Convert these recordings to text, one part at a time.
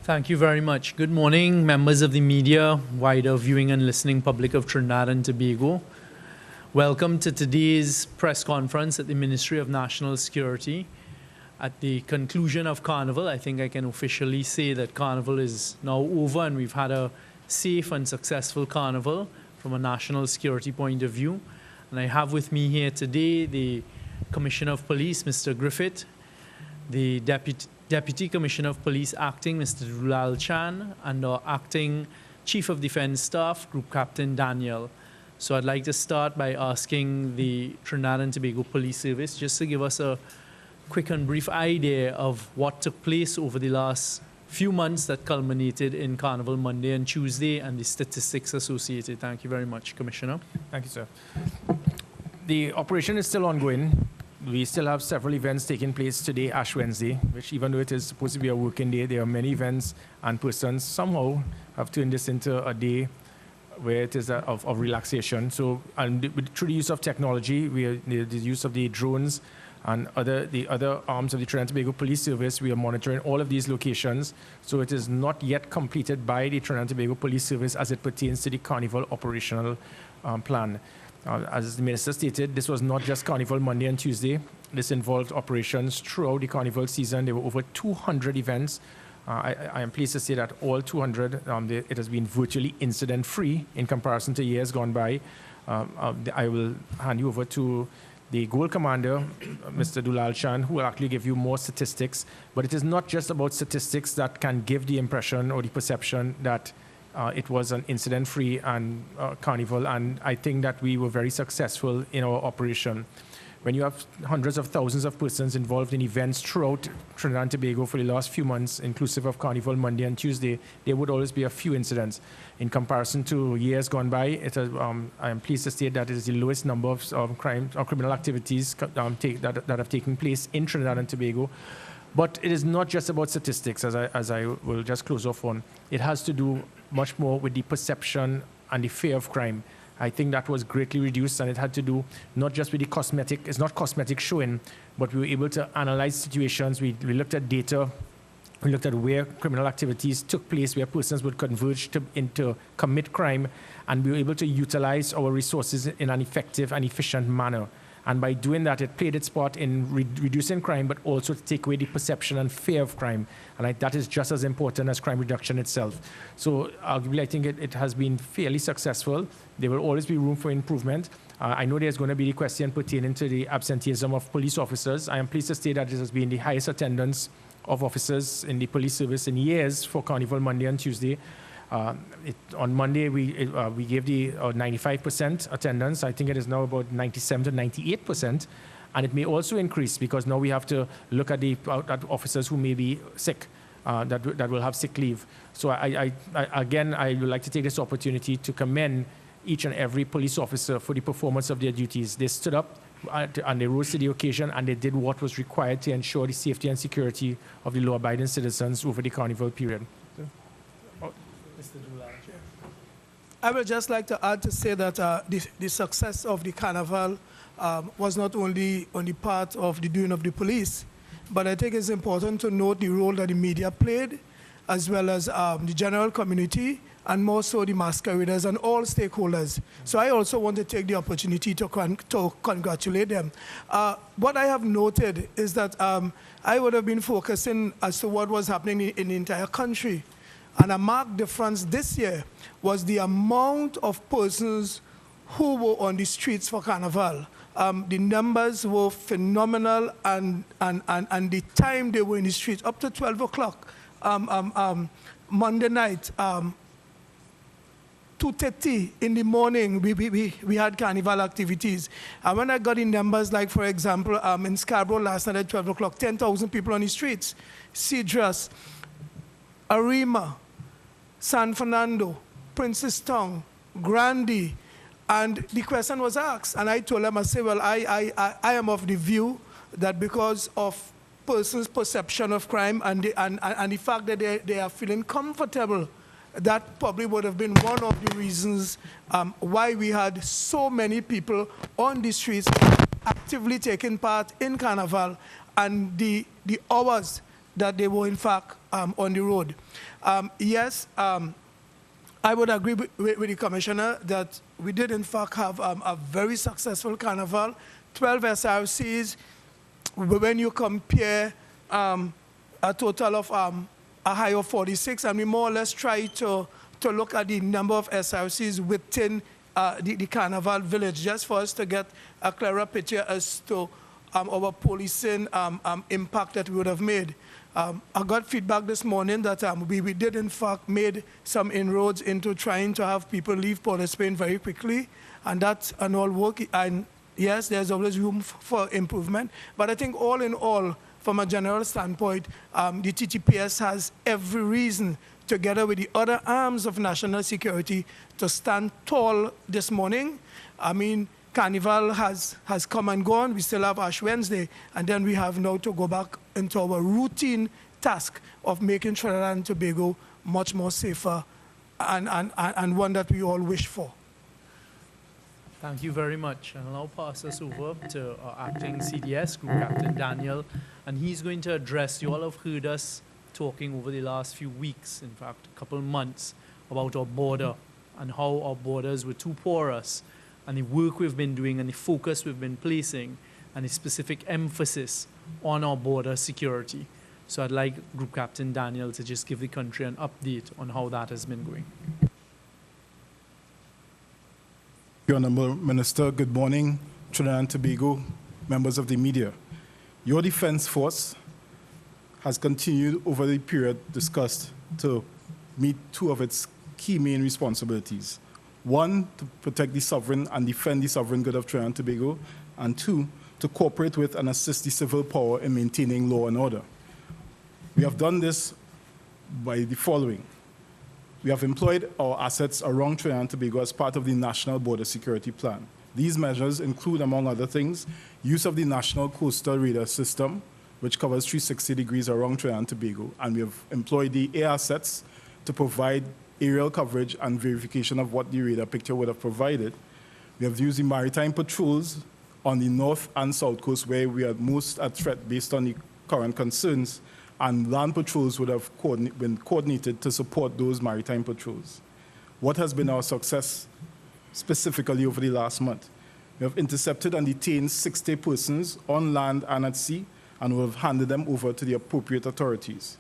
Thank you very much. Good morning, members of the media, wider viewing and listening public of Trinidad and Tobago. Welcome to today's press conference at the Ministry of National Security. At the conclusion of Carnival, I think I can officially say that Carnival is now over and we've had a safe and successful Carnival from a national security point of view. And I have with me here today the Commissioner of Police, Mr. Griffith, the Deputy Commissioner of Police Acting, Mr. Dulalchan, and our Acting Chief of Defence Staff, Group Captain Darryl. So I'd like to start by asking the Trinidad and Tobago Police Service just to give us a quick and brief idea of what took place over the last few months that culminated in Carnival Monday and Tuesday and the statistics associated. Thank you very much, Commissioner. Thank you, sir. The operation is still ongoing. We still have several events taking place today, Ash Wednesday, which even though it is supposed to be a working day, there are many events and persons somehow have turned this into a day where it is of relaxation. So, and through the use of technology, the use of the drones and the other arms of the Trinidad and Tobago Police Service, we are monitoring all of these locations. So it is not yet completed by the Trinidad and Tobago Police Service as it pertains to the Carnival operational plan. As the Minister stated, this was not just Carnival Monday and Tuesday. This involved operations throughout the Carnival season. There were over 200 events. I am pleased to say that all 200, it has been virtually incident-free in comparison to years gone by. I will hand you over to the Goal Commander, Mr. Dulalchan, who will actually give you more statistics. But it is not just about statistics that can give the impression or the perception that it was an incident-free and carnival, and I think that we were very successful in our operation. When you have hundreds of thousands of persons involved in events throughout Trinidad and Tobago for the last few months, inclusive of Carnival Monday and Tuesday, there would always be a few incidents. In comparison to years gone by, I am pleased to state that it is the lowest number of crime or criminal activities that have taken place in Trinidad and Tobago. But it is not just about statistics, as I will just close off on. It has to do much more with the perception and the fear of crime. I think that was greatly reduced, and it had to do not just with the cosmetic, it's not cosmetic showing, but we were able to analyze situations. We looked at data, we looked at where criminal activities took place, where persons would converge into commit crime, and we were able to utilize our resources in an effective and efficient manner. And by doing that, it played its part in reducing crime, but also to take away the perception and fear of crime. And that is just as important as crime reduction itself. So arguably, I think it has been fairly successful. There will always be room for improvement. I know there's going to be the question pertaining to the absenteeism of police officers. I am pleased to state that this has been the highest attendance of officers in the police service in years for Carnival Monday and Tuesday. On Monday, we gave the 95% attendance. I think it is now about 97 to 98%. And it may also increase because now we have to look at at officers who may be sick, that will have sick leave. So again, I would like to take this opportunity to commend each and every police officer for the performance of their duties. They stood up and they rose to the occasion, and they did what was required to ensure the safety and security of the law-abiding citizens over the Carnival period. I would just like to add to say that the success of the Carnival was not only on the part of the doing of the police, but I think it's important to note the role that the media played, as well as the general community, and more so the masqueraders and all stakeholders. So I also want to take the opportunity to congratulate them. What I have noted is that I would have been focusing as to what was happening in the entire country. And a marked difference this year was the amount of persons who were on the streets for Carnival. The numbers were phenomenal, and the time they were in the streets, up to 12 o'clock Monday night, 2:30 in the morning, we had Carnival activities. And when I got the numbers, like for example, in Scarborough last night at 12 o'clock, 10,000 people on the streets, Cedras, Arima, San Fernando, Princess Town, Grandi, and the question was asked, and I told them, I said, well, I am of the view that because of persons' perception of crime and the fact that they are feeling comfortable, that probably would have been one of the reasons why we had so many people on the streets actively taking part in Carnival, and the hours that they were in fact on the road. Yes, I would agree with the Commissioner that we did in fact have a very successful carnival, 12 SRCs. When you compare a total of a high of 46, and we more or less try to look at the number of SRCs within the Carnival village, just for us to get a clearer picture as to our policing impact that we would have made. I got feedback this morning that we did in fact made some inroads into trying to have people leave Port of Spain very quickly, and that's an all work. And yes, there's always room for improvement, but I think all in all, from a general standpoint, the TTPS has every reason, together with the other arms of national security, to stand tall this morning. I mean, Carnival has come and gone. We still have Ash Wednesday, and then we have now to go back into our routine task of making Trinidad and Tobago much more safer and one that we all wish for. Thank you very much. And I'll now pass us over to our acting CDS, Group Captain Daniel, and he's going to address, you all have heard us talking over the last few weeks, in fact, a couple of months, about our border and how our borders were too porous, and the work we've been doing and the focus we've been placing and the specific emphasis on our border security. So I'd like Group Captain Daniel to just give the country an update on how that has been going. Honourable Minister, good morning, Trinidad and Tobago, members of the media. Your defence force has continued over the period discussed to meet two of its key main responsibilities. One, to protect the sovereign and defend the sovereign good of Trinidad and Tobago, and two, to cooperate with and assist the civil power in maintaining law and order. We have done this by the following. We have employed our assets around Trinidad and Tobago as part of the National Border Security Plan. These measures include, among other things, use of the National Coastal Radar System, which covers 360 degrees around Trinidad and Tobago, and we have employed the air assets to provide aerial coverage and verification of what the radar picture would have provided. We have used the maritime patrols on the north and south coast where we are most at threat based on the current concerns, and land patrols would have been coordinated to support those maritime patrols. What has been our success specifically over the last month? We have intercepted and detained 60 persons on land and at sea, and we have handed them over to the appropriate authorities.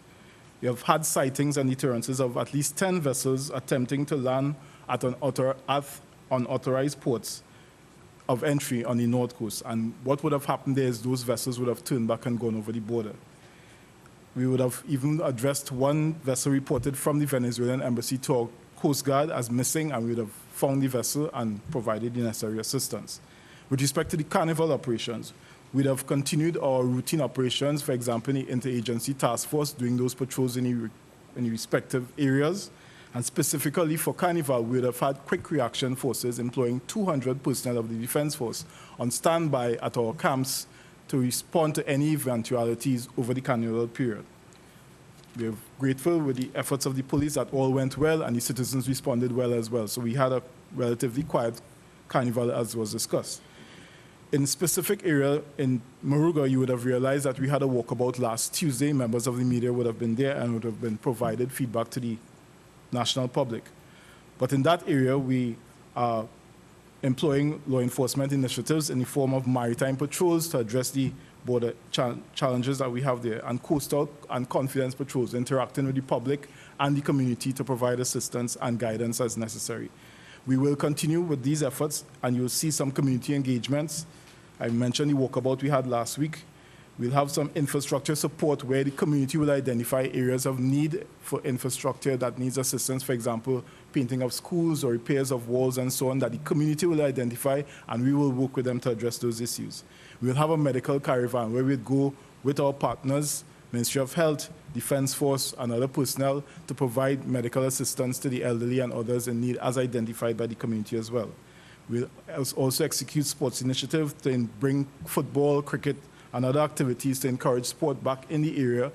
We have had sightings and deterrences of at least 10 vessels attempting to land at unauthorized ports of entry on the north coast. And what would have happened there is those vessels would have turned back and gone over the border. We would have even addressed one vessel reported from the Venezuelan embassy to our Coast Guard as missing, and we would have found the vessel and provided the necessary assistance. With respect to the Carnival operations, we'd have continued our routine operations, for example, in the interagency task force, doing those patrols in the respective areas. And specifically for Carnival, we would have had quick reaction forces employing 200 personnel of the Defence Force on standby at our camps to respond to any eventualities over the Carnival period. We are grateful with the efforts of the police that all went well and the citizens responded well as well. So we had a relatively quiet Carnival as was discussed. In specific area in Moruga, you would have realized that we had a walkabout last Tuesday. Members of the media would have been there and would have been provided feedback to the national public. But in that area, we are employing law enforcement initiatives in the form of maritime patrols to address the border challenges that we have there, and coastal and confidence patrols, interacting with the public and the community to provide assistance and guidance as necessary. We will continue with these efforts, and you'll see some community engagements. I mentioned the walkabout we had last week. We'll have some infrastructure support where the community will identify areas of need for infrastructure that needs assistance, for example, painting of schools or repairs of walls and so on, that the community will identify, and we will work with them to address those issues. We'll have a medical caravan where we'll go with our partners, Ministry of Health, Defence Force, and other personnel to provide medical assistance to the elderly and others in need as identified by the community as well. We'll also execute sports initiatives to bring football, cricket, and other activities to encourage sport back in the area,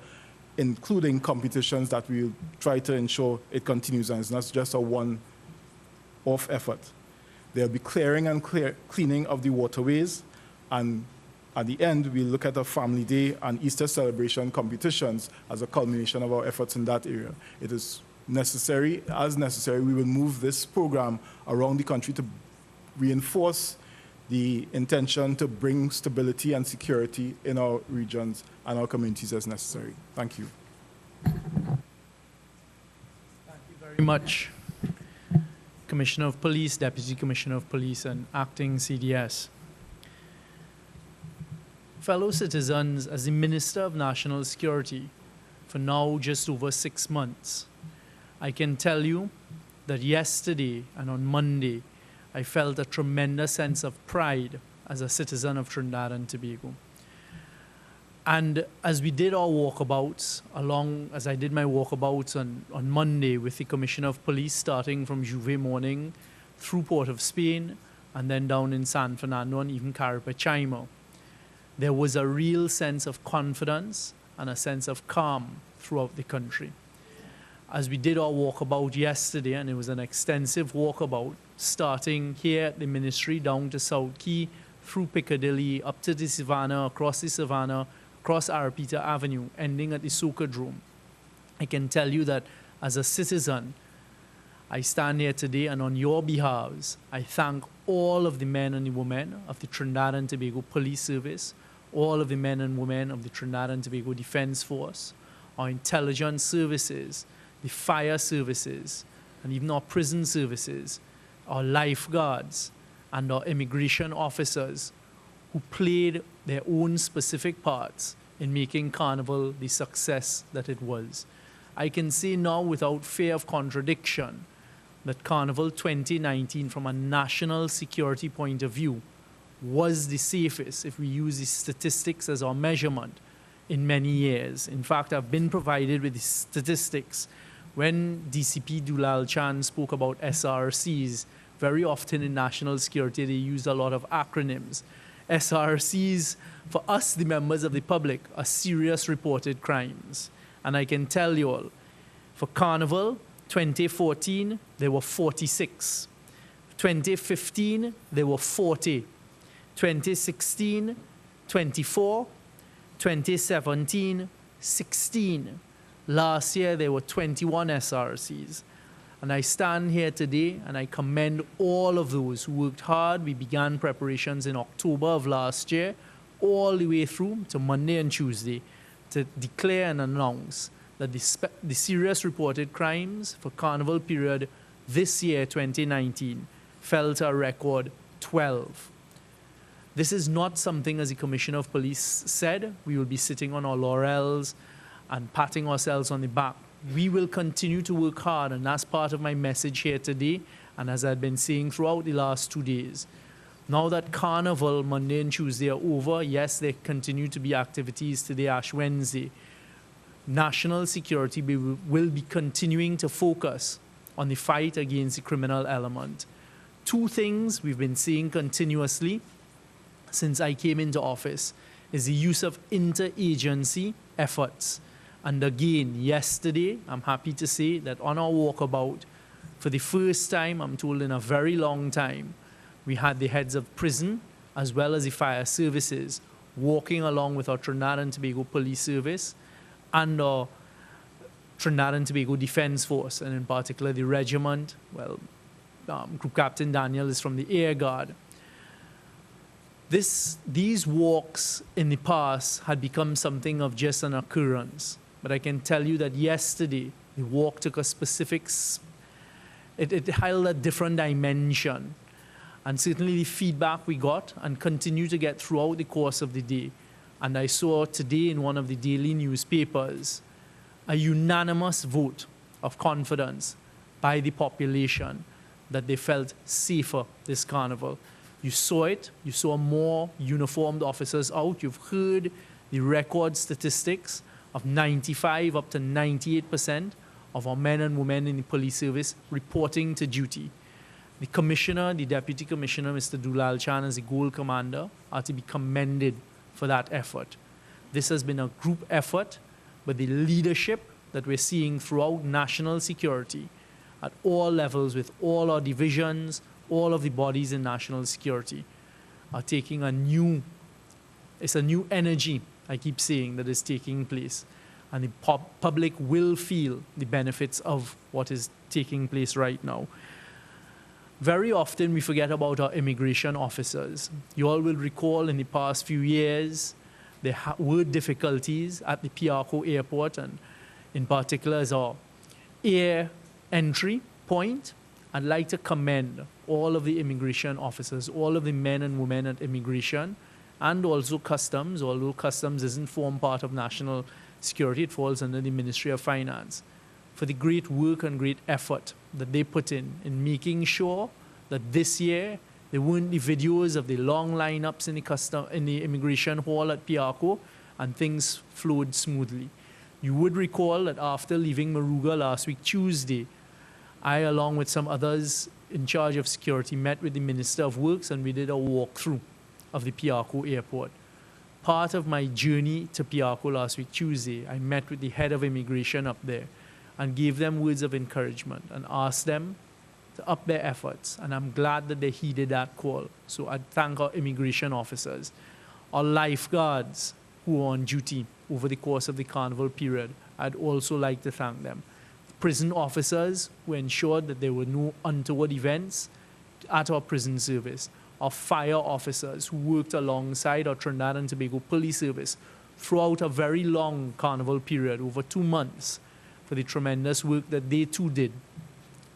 including competitions that we'll try to ensure it continues and it's not just a one-off effort. There'll be clearing and cleaning of the waterways, and At the end, we look at a family day and Easter celebration competitions as a culmination of our efforts in that area. It is necessary, we will move this program around the country to reinforce the intention to bring stability and security in our regions and our communities as necessary. Thank you. Thank you very much, Commissioner of Police, Deputy Commissioner of Police, and Acting CDS. Fellow citizens, as the Minister of National Security for now just over 6 months, I can tell you that yesterday and on Monday, I felt a tremendous sense of pride as a citizen of Trinidad and Tobago. And as we did our walkabouts, as I did my walkabouts on Monday with the Commissioner of Police, starting from Juve morning through Port of Spain, and then down in San Fernando and even Caripachimo, there was a real sense of confidence and a sense of calm throughout the country. As we did our walkabout yesterday, and it was an extensive walkabout, starting here at the ministry down to South Key, through Piccadilly, up to the Savannah, across the Savannah, across Arapita Avenue, ending at the Socadrome. I can tell you that as a citizen, I stand here today and on your behalves, I thank all of the men and the women of the Trinidad and Tobago Police Service, all of the men and women of the Trinidad and Tobago Defense Force, our intelligence services, the fire services, and even our prison services, our lifeguards, and our immigration officers who played their own specific parts in making Carnival the success that it was. I can say now without fear of contradiction that Carnival 2019, from a national security point of view, was the safest if we use the statistics as our measurement in many years. In fact, I've been provided with the statistics. When DCP Dulalchan spoke about SRCs, very often in national security, they use a lot of acronyms. SRCs, for us, the members of the public, are serious reported crimes. And I can tell you all, for Carnival 2014, there were 46. 2015, there were 40. 2016, 24. 2017, 16. Last year, there were 21 SRCs. And I stand here today and I commend all of those who worked hard. We began preparations in October of last year, all the way through to Monday and Tuesday, to declare and announce that the serious reported crimes for Carnival period this year, 2019, fell to a record 12. This is not something, as the Commissioner of Police said, we will be sitting on our laurels and patting ourselves on the back. We will continue to work hard, and that's part of my message here today, and as I've been saying throughout the last 2 days. Now that Carnival, Monday and Tuesday, are over, yes, there continue to be activities today, Ash Wednesday. National security will be continuing to focus on the fight against the criminal element. 2 things we've been seeing continuously since I came into office is the use of interagency efforts. And again, yesterday, I'm happy to say that on our walkabout, for the first time, I'm told in a very long time, we had the heads of prison as well as the fire services walking along with our Trinidad and Tobago Police Service and our Trinidad and Tobago Defense Force, and in particular the regiment. Well, Group Captain Daniel is from the Air Guard. These walks in the past had become something of just an occurrence. But I can tell you that yesterday, the walk took a specific, it held a different dimension. And certainly the feedback we got and continue to get throughout the course of the day. And I saw today in one of the daily newspapers a unanimous vote of confidence by the population that they felt safer this Carnival. You saw it. You saw more uniformed officers out. You've heard the record statistics of 95 up to 98% of our men and women in the police service reporting to duty. The commissioner, the deputy commissioner, Mr. Dulalchan, as the goal commander, are to be commended for that effort. This has been a group effort, but the leadership that we're seeing throughout national security at all levels with all our divisions, all of the bodies in national security, are taking a new It's a new energy, I keep saying, that is taking place. And the public will feel the benefits of what is taking place right now. Very often we forget about our immigration officers. You all will recall in the past few years, there were difficulties at the Piarco airport, and in particular as our air entry point. I'd like to commend all of the immigration officers, all of the men and women at immigration, and also customs, although customs isn't form part of national security, it falls under the Ministry of Finance, for the great work and great effort that they put in making sure that this year there weren't the videos of the long lineups in the immigration hall at Piarco, and things flowed smoothly. You would recall that after leaving Maruga last week, Tuesday, I, along with some others in charge of security, met with the Minister of Works, and we did a walkthrough of the Piarco airport. Part of my journey to Piarco last week, Tuesday, I met with the head of immigration up there and gave them words of encouragement and asked them to up their efforts. And I'm glad that they heeded that call. So I thank our immigration officers, our lifeguards who are on duty over the course of the Carnival period. I'd also like to thank them. Prison officers who ensured that there were no untoward events at our prison service. Our fire officers who worked alongside our Trinidad and Tobago police service throughout a very long Carnival period, over 2 months, for the tremendous work that they too did.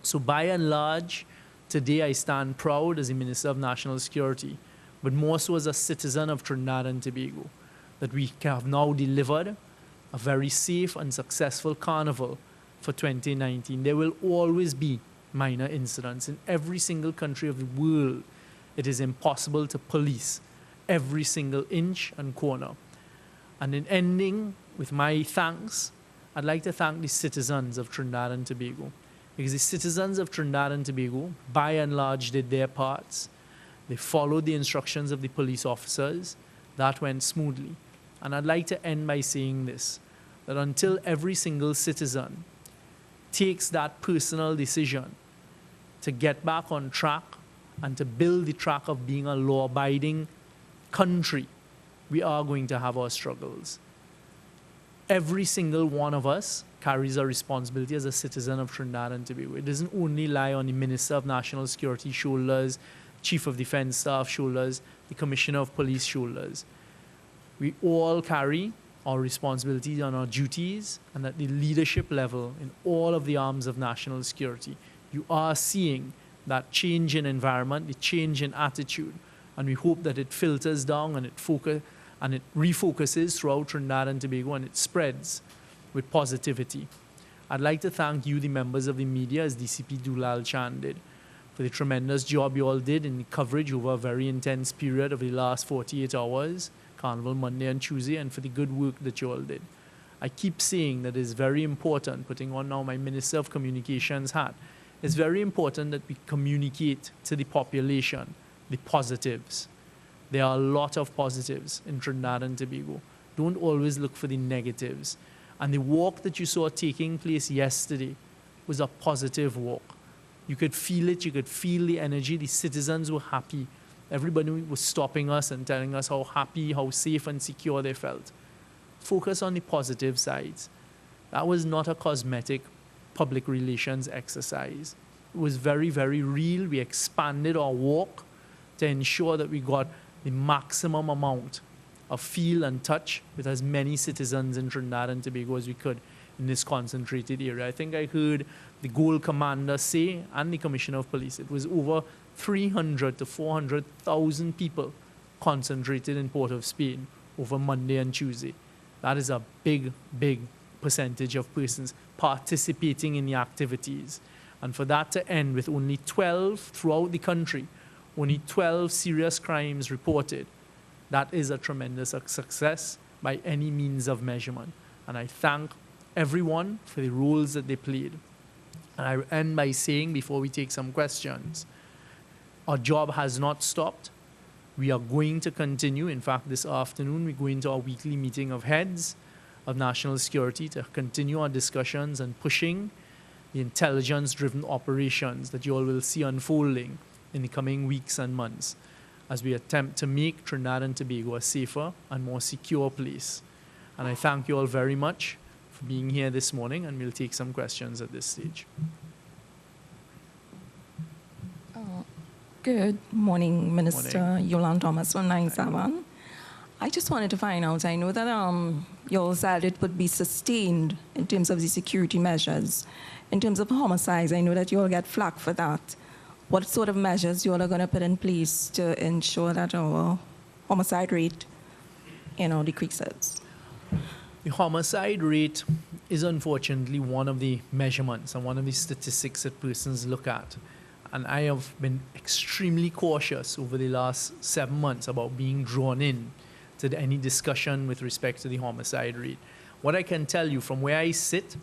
So by and large, today I stand proud as the Minister of National Security, but more so as a citizen of Trinidad and Tobago, that we have now delivered a very safe and successful Carnival for 2019. There will always be minor incidents. In every single country of the world, it is impossible to police every single inch and corner. And in ending with my thanks, I'd like to thank the citizens of Trinidad and Tobago, because the citizens of Trinidad and Tobago, by and large, did their parts. They followed the instructions of the police officers. That went smoothly. And I'd like to end by saying this, that until every single citizen takes that personal decision to get back on track and to build the track of being a law-abiding country, we are going to have our struggles. Every single one of us carries a responsibility as a citizen of Trinidad and Tobago. It doesn't only lie on the Minister of National Security shoulders, Chief of Defense Staff shoulders, the Commissioner of Police shoulders. We all carry our responsibilities and our duties, and at the leadership level in all of the arms of national security, you are seeing that change in environment, the change in attitude, and we hope that it filters down and it refocuses throughout Trinidad and Tobago, and it spreads with positivity. I'd like to thank you, the members of the media, as DCP Dulalchan did, for the tremendous job you all did in the coverage over a very intense period of the last 48 hours, Carnival Monday and Tuesday, and for the good work that you all did. I keep saying that it's very important, putting on now my Minister of Communications hat, it's very important that we communicate to the population the positives. There are a lot of positives in Trinidad and Tobago. Don't always look for the negatives. And the walk that you saw taking place yesterday was a positive walk. You could feel it, you could feel the energy, the citizens were happy. Everybody was stopping us and telling us how happy, how safe and secure they felt. Focus on the positive sides. That was not a cosmetic public relations exercise. It was very, very real. We expanded our walk to ensure that we got the maximum amount of feel and touch with as many citizens in Trinidad and Tobago as we could in this concentrated area. I think I heard the Goal Commander say, and the Commissioner of Police, it was over 300 to 400,000 people concentrated in Port of Spain over Monday and Tuesday. That is a big, big percentage of persons participating in the activities. And for that to end with only 12 throughout the country, only 12 serious crimes reported, that is a tremendous success by any means of measurement. And I thank everyone for the roles that they played. And I end by saying, before we take some questions, our job has not stopped. We are going to continue. In fact, this afternoon, we're going to our weekly meeting of heads of national security to continue our discussions and pushing the intelligence-driven operations that you all will see unfolding in the coming weeks and months. as we attempt to make Trinidad and Tobago a safer and more secure place. And I thank you all very much for being here this morning, and we'll take some questions at this stage. Good morning, Minister Morning. Yolande Thomas from 9/7. I just wanted to find out, I know that you all said it would be sustained in terms of the security measures. In terms of homicides, I know that you all get flack for that. What sort of measures you all are going to put in place to ensure that our homicide rate, decreases? The homicide rate is unfortunately one of the measurements and one of the statistics that persons look at. And I have been extremely cautious over the last 7 months about being drawn in to any discussion with respect to the homicide rate. What I can tell you from where I sit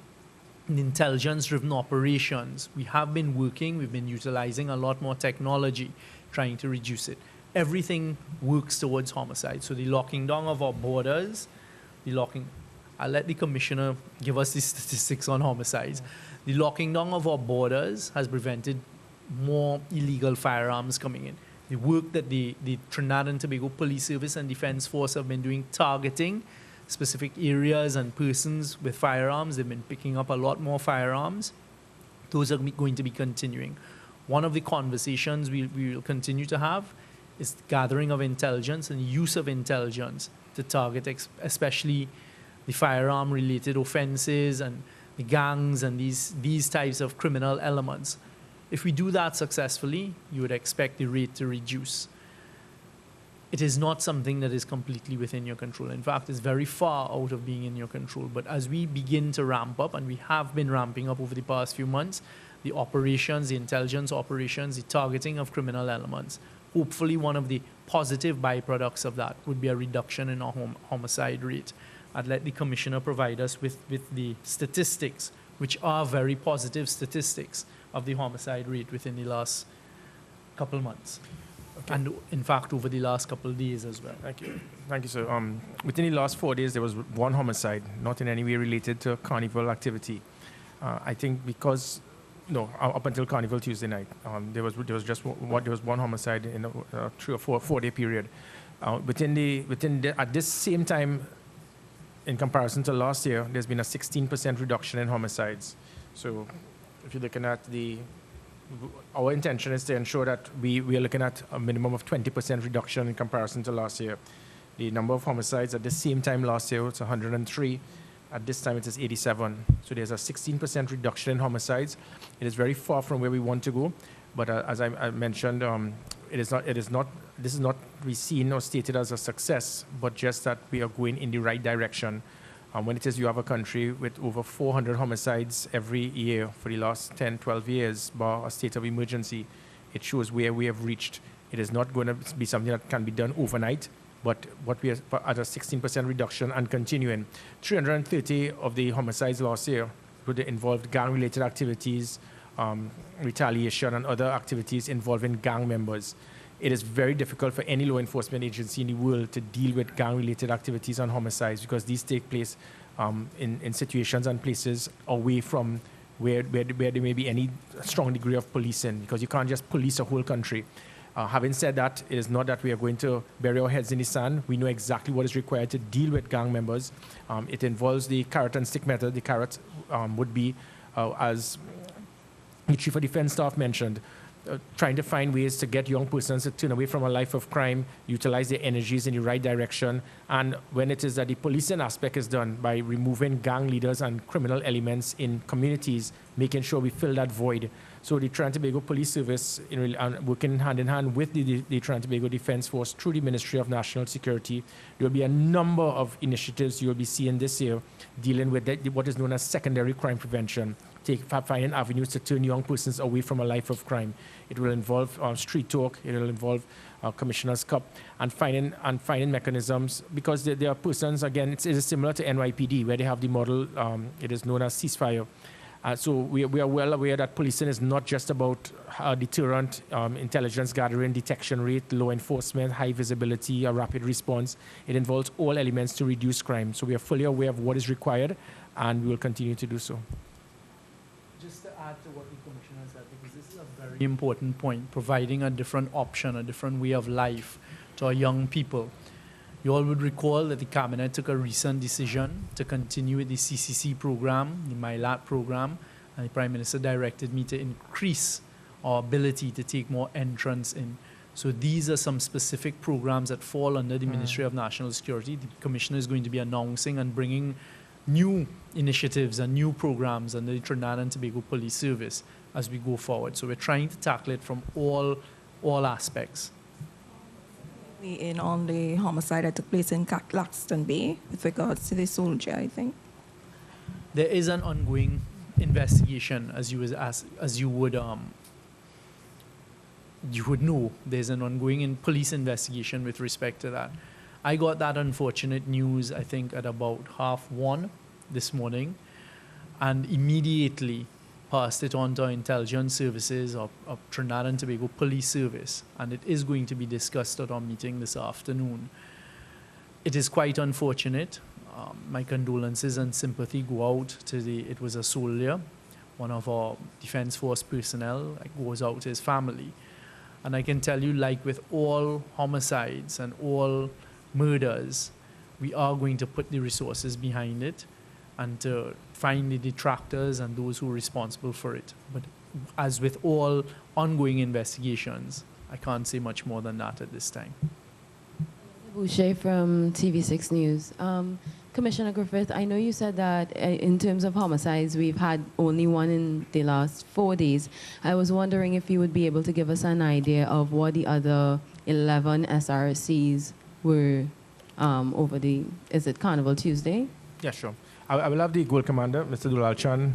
in intelligence-driven operations, we have been working, we've been utilizing a lot more technology, trying to reduce it. Everything works towards homicide. So the locking down of our borders, I'll let the commissioner give us the statistics on homicides. The locking down of our borders has prevented more illegal firearms coming in. The work that the Trinidad and Tobago Police Service and Defense Force have been doing, targeting specific areas and persons with firearms, they've been picking up a lot more firearms. Those are going to be continuing. One of the conversations we will continue to have is gathering of intelligence and use of intelligence to target especially the firearm-related offenses and the gangs and these types of criminal elements. If we do that successfully, you would expect the rate to reduce. It is not something that is completely within your control. In fact, it's very far out of being in your control. But as we begin to ramp up, and we have been ramping up over the past few months, the operations, the intelligence operations, the targeting of criminal elements, hopefully one of the positive byproducts of that would be a reduction in our homicide rate. I'd let the commissioner provide us with the statistics, which are very positive statistics of the homicide rate within the last couple months. Okay. And in fact, over the last couple of days as well. Thank you. Thank you, sir. Within the last 4 days, there was one homicide, not in any way related to Carnival activity. I think because, up until Carnival Tuesday night, there was one homicide in a 3 or 4 day period. At this same time, in comparison to last year, there's been a 16% reduction in homicides. So if you're looking at our intention is to ensure that we are looking at a minimum of 20% reduction in comparison to last year. The number of homicides at the same time last year was 103. At this time, it is 87. So there's a 16% reduction in homicides. It is very far from where we want to go. But as I mentioned, this is not to be seen or stated as a success, but just that we are going in the right direction. When it is you have a country with over 400 homicides every year for the last 10, 12 years, bar a state of emergency, it shows where we have reached. It is not going to be something that can be done overnight, but what we are at a 16% reduction and continuing. 330 of the homicides last year would involve gang-related activities, retaliation, and other activities involving gang members. It is very difficult for any law enforcement agency in the world to deal with gang-related activities and homicides because these take place in situations and places away from where there may be any strong degree of policing, because you can't just police a whole country. Having said that, it is not that we are going to bury our heads in the sand. We know exactly what is required to deal with gang members. It involves the carrot and stick method. The carrot would be, as the Chief of Defense Staff mentioned, trying to find ways to get young persons to turn away from a life of crime, utilize their energies in the right direction. And when it is that the policing aspect is done by removing gang leaders and criminal elements in communities, making sure we fill that void. So the Trinidad and Tobago Police Service, working hand in hand with the Trinidad and Tobago Defense Force through the Ministry of National Security, there will be a number of initiatives you will be seeing this year dealing with what is known as secondary crime prevention, finding avenues to turn young persons away from a life of crime. It will involve street talk. It will involve Commissioner's Cup and finding mechanisms, because there are persons, again, it is similar to NYPD, where they have the model, it is known as ceasefire. So we are well aware that policing is not just about deterrent, intelligence gathering, detection rate, law enforcement, high visibility, a rapid response. It involves all elements to reduce crime. So we are fully aware of what is required, and we will continue to do so. just to add to what the Commissioner said, because this is a very important point, providing a different option, a different way of life to our young people. You all would recall that the Cabinet took a recent decision to continue with the CCC program, the MyLAT program, and the Prime Minister directed me to increase our ability to take more entrants in. So these are some specific programs that fall under the Ministry of National Security. The Commissioner is going to be announcing and bringing new initiatives and new programs under the Trinidad and Tobago Police Service as we go forward. So we're trying to tackle it from all aspects. We in on the homicide that took place in Laxton Bay with regards to the soldier, I think. There is an ongoing investigation, as you would know. There's an ongoing police investigation with respect to that. I got that unfortunate news, I think, at about 1:30 this morning, and immediately passed it on to our intelligence services of Trinidad and Tobago Police Service, and it is going to be discussed at our meeting this afternoon. It is quite unfortunate. My condolences and sympathy go out to it was a soldier, one of our Defense Force personnel, goes out to his family. And I can tell you, like with all homicides and all murders, we are going to put the resources behind it and to find the detractors and those who are responsible for it. But as with all ongoing investigations, I can't say much more than that at this time. Boucher from TV6 News. Commissioner Griffith, I know you said that in terms of homicides, we've had only one in the last 4 days. I was wondering if you would be able to give us an idea of what the other 11 SRCs were over is it Carnival Tuesday? Yeah, sure. I will have the Gold Commander, Mr. Dulalchan.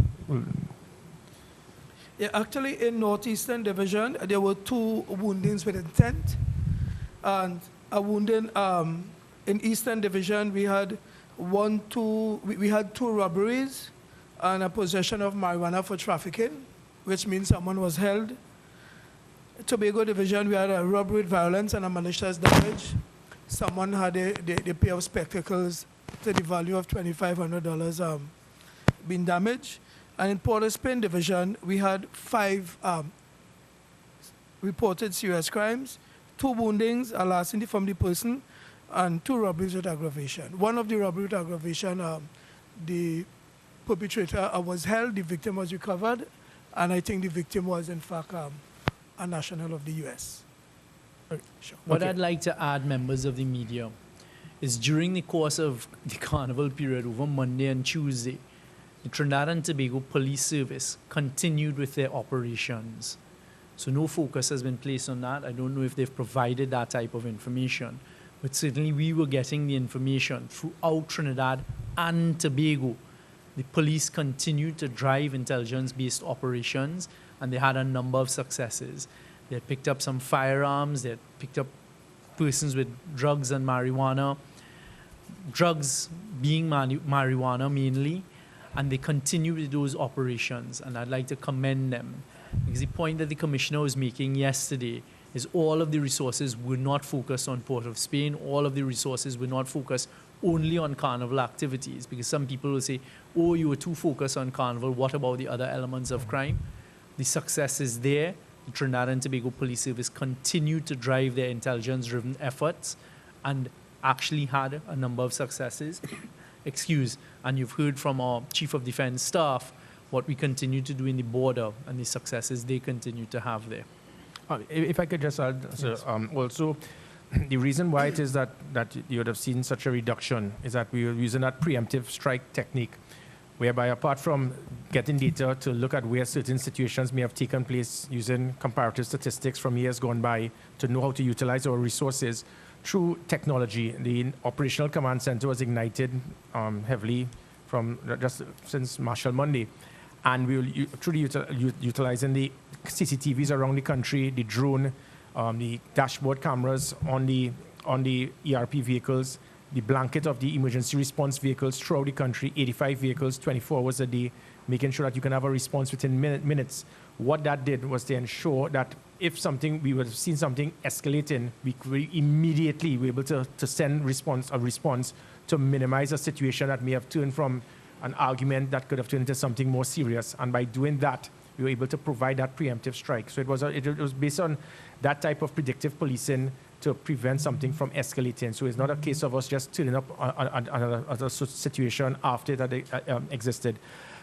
Yeah, actually, in Northeastern Division, there were 2 woundings with intent. And a wounding in Eastern Division, we had we had 2 robberies and a possession of marijuana for trafficking, which means someone was held. Tobago Division, we had a robbery with violence and a malicious damage. Someone had a pair of spectacles to the value of $2,500 been damaged. And in Port of Spain Division, we had 5 reported serious crimes, 2 woundings, a larceny from the person, and 2 robberies with aggravation. One of the robberies with aggravation, the perpetrator was held, the victim was recovered, and I think the victim was, in fact, a national of the U.S. Sure. What I'd like to add, members of the media, is during the course of the Carnival period over Monday and Tuesday, the Trinidad and Tobago Police Service continued with their operations. So no focus has been placed on that. I don't know if they've provided that type of information. But certainly we were getting the information throughout Trinidad and Tobago. The police continued to drive intelligence-based operations, and they had a number of successes. They had picked up some firearms, they had picked up persons with drugs and marijuana, drugs being marijuana mainly, and they continued with those operations, and I'd like to commend them. Because the point that the Commissioner was making yesterday is all of the resources were not focused on Port of Spain, all of the resources were not focused only on Carnival activities, because some people will say, oh, you were too focused on Carnival, what about the other elements of crime? The success is there. The Trinidad and Tobago Police Service continued to drive their intelligence-driven efforts and actually had a number of successes. And you've heard from our Chief of Defense Staff what we continue to do in the border and the successes they continue to have there. If I could just add, also, the reason why it is that you would have seen such a reduction is that we were using that preemptive strike technique, whereby apart from getting data to look at where certain situations may have taken place using comparative statistics from years gone by to know how to utilize our resources, through technology, the Operational Command Center was ignited heavily from just since Marshall Monday. And we will truly utilizing the CCTVs around the country, the drone, the dashboard cameras on the ERP vehicles, the blanket of the emergency response vehicles throughout the country, 85 vehicles, 24 hours a day, making sure that you can have a response within minutes. What that did was to ensure that if we would have seen something escalating, we could immediately be able to send a response to minimize a situation that may have turned from an argument that could have turned into something more serious. And by doing that, we were able to provide that preemptive strike. So it was based on that type of predictive policing to prevent something from escalating. So it's not a case of us just turning up at a situation after that existed.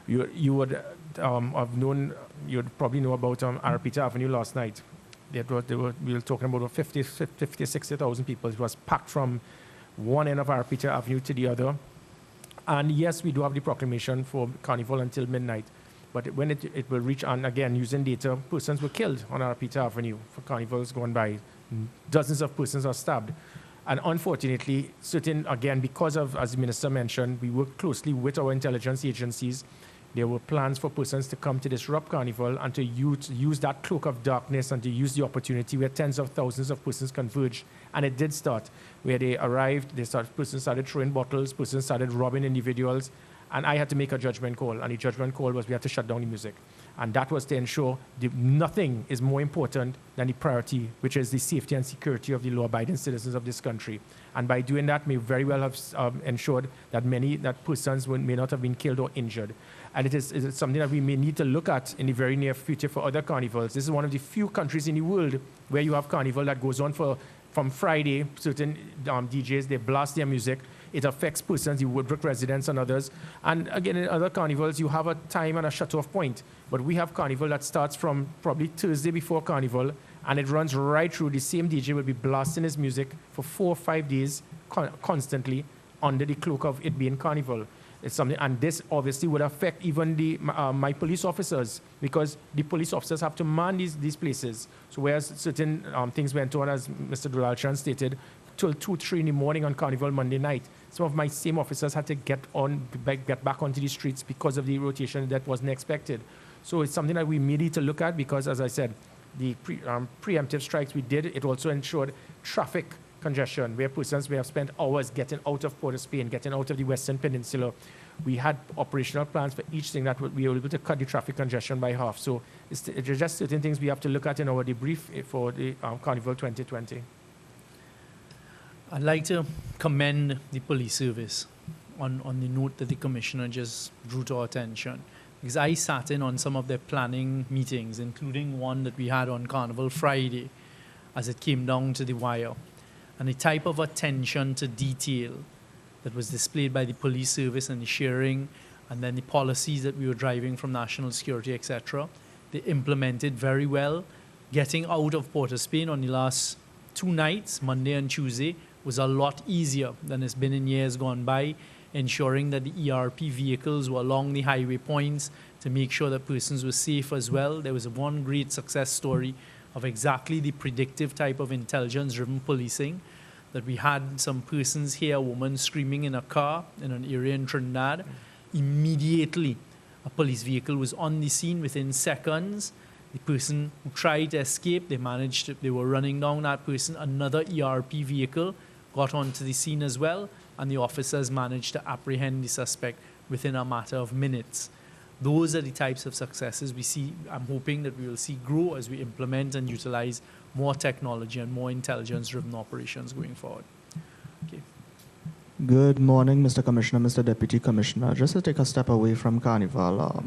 You would have known, you'd probably know about Arapita Avenue last night. We were talking about 50, 60,000 people. It was packed from one end of Arapita Avenue to the other. And yes, we do have the proclamation for Carnival until midnight. But when it will reach, and again, using data, persons were killed on Arapita Avenue for Carnivals going by. Dozens of persons are stabbed. And unfortunately, again, because of, as the Minister mentioned, we work closely with our intelligence agencies. There were plans for persons to come to disrupt Carnival and to use that cloak of darkness and to use the opportunity where tens of thousands of persons converged. And it did start, where they arrived, persons started throwing bottles, persons started robbing individuals, and I had to make a judgment call. And the judgment call was we had to shut down the music. And that was to ensure nothing is more important than the priority, which is the safety and security of the law-abiding citizens of this country. And by doing that, may very well have ensured that persons may not have been killed or injured. And it is something that we may need to look at in the very near future for other carnivals. This is one of the few countries in the world where you have carnival that goes on from Friday. Certain DJs, they blast their music. It affects persons, the Woodbrook residents and others. And again, in other carnivals, you have a time and a shut-off point. But we have carnival that starts from probably Thursday before carnival, and it runs right through. The same DJ will be blasting his music for 4 or 5 days constantly under the cloak of it being carnival. It's something, and this obviously would affect even my police officers, because the police officers have to man these places. So whereas certain things went on, as Mr. Dulalchan stated, till 2, 3 in the morning on Carnival Monday night, some of my same officers had to get back onto the streets because of the rotation that wasn't expected. So it's something that we may need to look at, because, as I said, the preemptive strikes we did, it also ensured traffic congestion, where persons may have spent hours getting out of Port of Spain, getting out of the Western Peninsula. We had operational plans for each thing that we were able to cut the traffic congestion by half. So it's just certain things we have to look at in our debrief for the Carnival 2020. I'd like to commend the police service on the note that the Commissioner just drew to our attention, because I sat in on some of their planning meetings, including one that we had on Carnival Friday, as it came down to the wire. And the type of attention to detail that was displayed by the police service and the sharing, and then the policies that we were driving from national security, etc., they implemented very well. Getting out of Port of Spain on the last 2 nights, Monday and Tuesday, was a lot easier than it's been in years gone by, ensuring that the ERP vehicles were along the highway points to make sure that persons were safe as well. There was one great success story of exactly the predictive type of intelligence-driven policing, that we had some persons hear a woman screaming in a car in an area in Trinidad. Immediately, a police vehicle was on the scene within seconds. The person who tried to escape, they were running down that person. Another ERP vehicle got onto the scene as well, and the officers managed to apprehend the suspect within a matter of minutes. Those are the types of successes we see. I'm hoping that we will see grow as we implement and utilize more technology and more intelligence-driven operations going forward. Okay. Good morning, Mr. Commissioner, Mr. Deputy Commissioner. Just to take a step away from Carnival,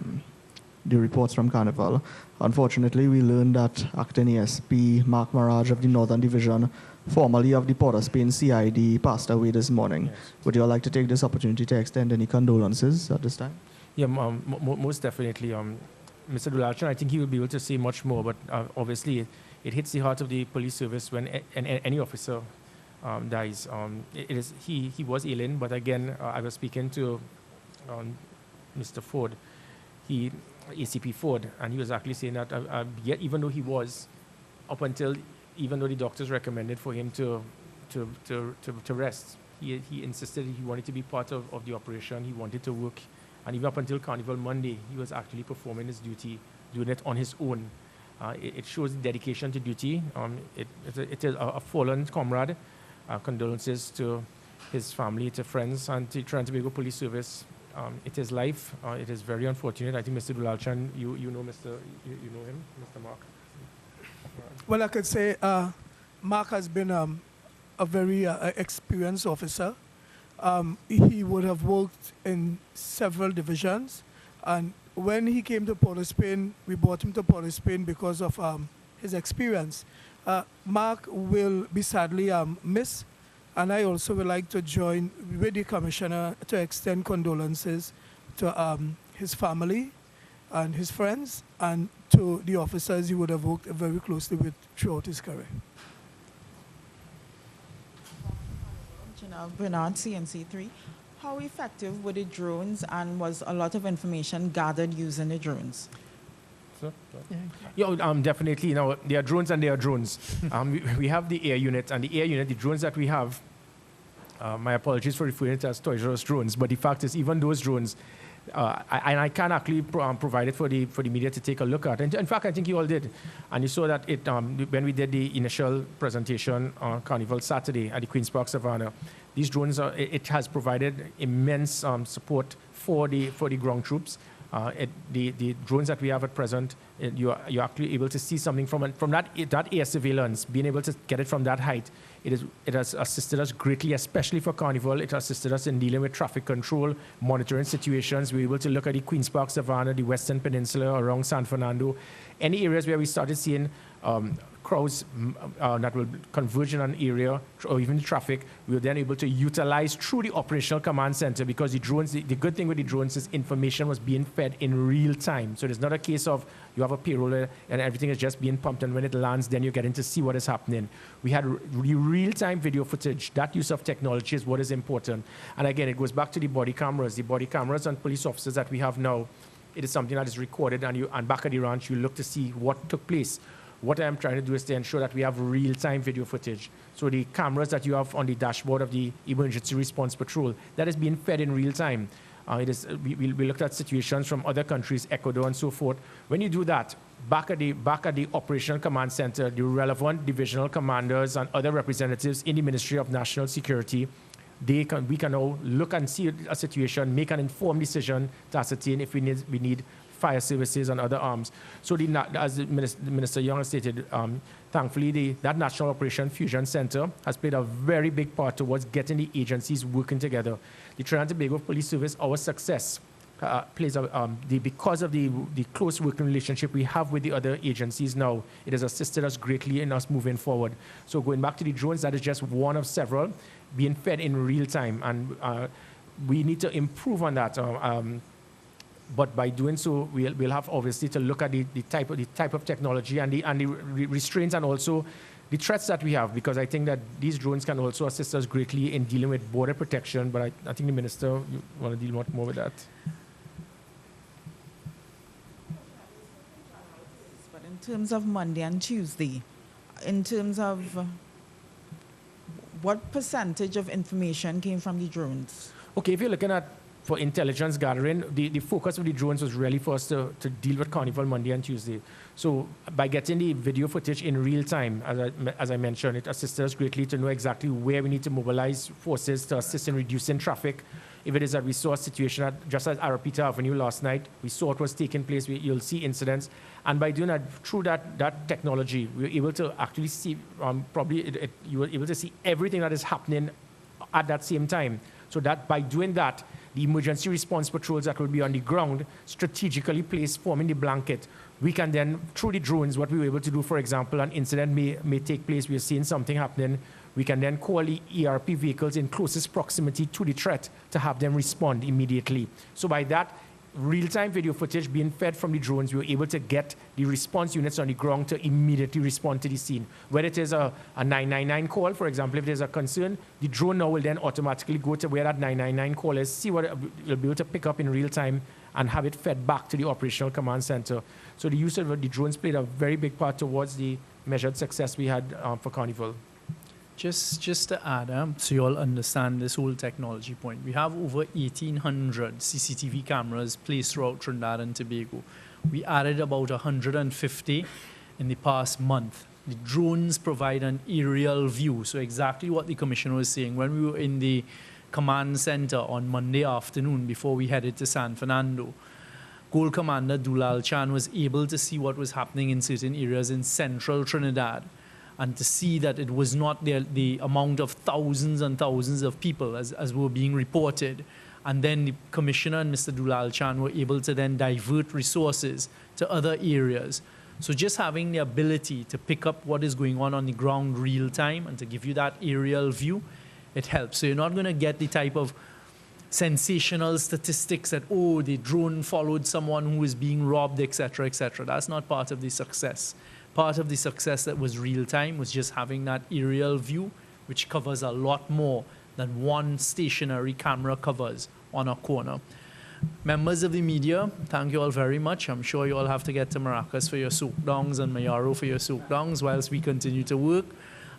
the reports from Carnival. Unfortunately, we learned that Acting ASP Mark Maraj of the Northern Division, formerly of the Port of Spain CID, passed away this morning. Yes. Would you all like to take this opportunity to extend any condolences at this time? Yeah, most definitely. Mr. Dulalchan, I think he will be able to say much more, but obviously it hits the heart of the police service when any officer dies. He was ailing, but again, I was speaking to Mr. Ford, ACP Ford, and he was actually saying that even though he was, up until, even though the doctors recommended for him to rest, he insisted he wanted to be part of the operation. He wanted to work, and even up until Carnival Monday, he was actually performing his duty, doing it on his own. It shows dedication to duty. It is a fallen comrade. Condolences to his family, to friends, and to Trinidad and Tobago Police Service. It is life. It is very unfortunate. I think Mr. Dulalchan, you know him, Mr. Mark. Well, I could say Mark has been a very experienced officer. he would have worked in several divisions. And when he came to Port of Spain, we brought him to Port of Spain because of his experience. Mark will be sadly missed, and I also would like to join with the Commissioner to extend condolences to his family and his friends, and to the officers he would have worked very closely with throughout his career. Bernard, CNC3. How effective were the drones, and was a lot of information gathered using the drones? Yeah, definitely. You know, there are drones and there are drones. We have the air unit, and the air unit, the drones that we have, my apologies for referring to as Toys R Us drones, but the fact is, even those drones, I can actually provide it for the media to take a look at. And in fact, I think you all did. And you saw that it when we did the initial presentation on Carnival Saturday at the Queen's Park Savannah, these drones, it has provided immense support for the ground troops. The drones that we have at present, you're actually able to see something from that air surveillance, being able to get it from that height. It has assisted us greatly, especially for Carnival. It has assisted us in dealing with traffic control, monitoring situations. We're able to look at the Queen's Park Savannah, the Western Peninsula, around San Fernando, any areas where we started seeing crowds that will converge in an area, or even traffic. We were then able to utilize through the operational command center, because the drones, the good thing with the drones is information was being fed in real time. So it's not a case of you have a payroll and everything is just being pumped, and when it lands, then you're getting to see what is happening. We had real-time video footage. That use of technology is what is important. And again, it goes back to the body cameras. The body cameras and police officers that we have now, it is something that is recorded, and back at the ranch, you look to see what took place. What I'm trying to do is to ensure that we have real-time video footage. So the cameras that you have on the dashboard of the Emergency Response Patrol, that is being fed in real time. We looked at situations from other countries, Ecuador and so forth. When you do that, back at the Operational Command Center, the relevant divisional commanders and other representatives in the Ministry of National Security, we can now look and see a situation, make an informed decision to ascertain if we need fire services and other arms. So as the Minister Young has stated, thankfully that National Operation Fusion Center has played a very big part towards getting the agencies working together. The Trinidad and Tobago Police Service, our success because of the close working relationship we have with the other agencies now, it has assisted us greatly in us moving forward. So going back to the drones, that is just one of several being fed in real time, and we need to improve on that. But by doing so, we'll have obviously to look at the type of technology and the restraints, and also the threats that we have, because I think that these drones can also assist us greatly in dealing with border protection. But I think the Minister, you want to deal much more with that. But in terms of Monday and Tuesday, in terms of what percentage of information came from the drones? Okay, if you're looking at for intelligence gathering, the focus of the drones was really for us to deal with Carnival Monday and Tuesday. So by getting the video footage in real time, as I mentioned, it assisted us greatly to know exactly where we need to mobilize forces to assist in reducing traffic. If it is that we saw a situation just as Arapita Avenue last night, we saw what was taking place, you'll see incidents. And by doing that, through that technology, we were able to actually see, you were able to see everything that is happening at that same time. So that by doing that, the emergency response patrols that will be on the ground, strategically placed, forming the blanket, we can then, through the drones, what we were able to do, for example, an incident may take place, we are seeing something happening, we can then call the ERP vehicles in closest proximity to the threat to have them respond immediately. So by that, real-time video footage being fed from the drones, we were able to get the response units on the ground to immediately respond to the scene. Whether it is a 999 call, for example, if there's a concern, the drone now will then automatically go to where that 999 call is, see what it'll be able to pick up in real time, and have it fed back to the operational command center. So the use of the drones played a very big part towards the measured success we had for Carnival. Just to add, so you all understand this whole technology point. We have over 1,800 CCTV cameras placed throughout Trinidad and Tobago. We added about 150 in the past month. The drones provide an aerial view. So exactly what the Commissioner was saying. When we were in the command center on Monday afternoon before we headed to San Fernando, Gold Commander Dulalchan was able to see what was happening in certain areas in central Trinidad. and to see that it was not the amount of thousands and thousands of people as were being reported. And then the commissioner and Mr. Dulalchan were able to then divert resources to other areas. So just having the ability to pick up what is going on the ground real time and to give you that aerial view, it helps. So you're not going to get the type of sensational statistics that, oh, the drone followed someone who was being robbed, etc., etc. That's not part of the success. Part of the success that was real time was just having that aerial view, which covers a lot more than one stationary camera covers on a corner. Members of the media, thank you all very much. I'm sure you all have to get to Maracas for your soak-downs and Mayaro for your soak-downs whilst we continue to work.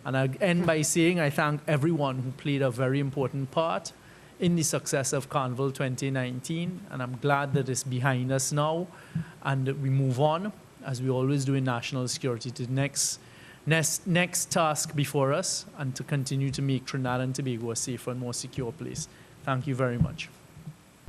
And I end by saying I thank everyone who played a very important part in the success of Carnival 2019. And I'm glad that it's behind us now and that we move on, as we always do in national security, to the next task before us and to continue to make Trinidad and Tobago a safer and more secure place. Thank you very much.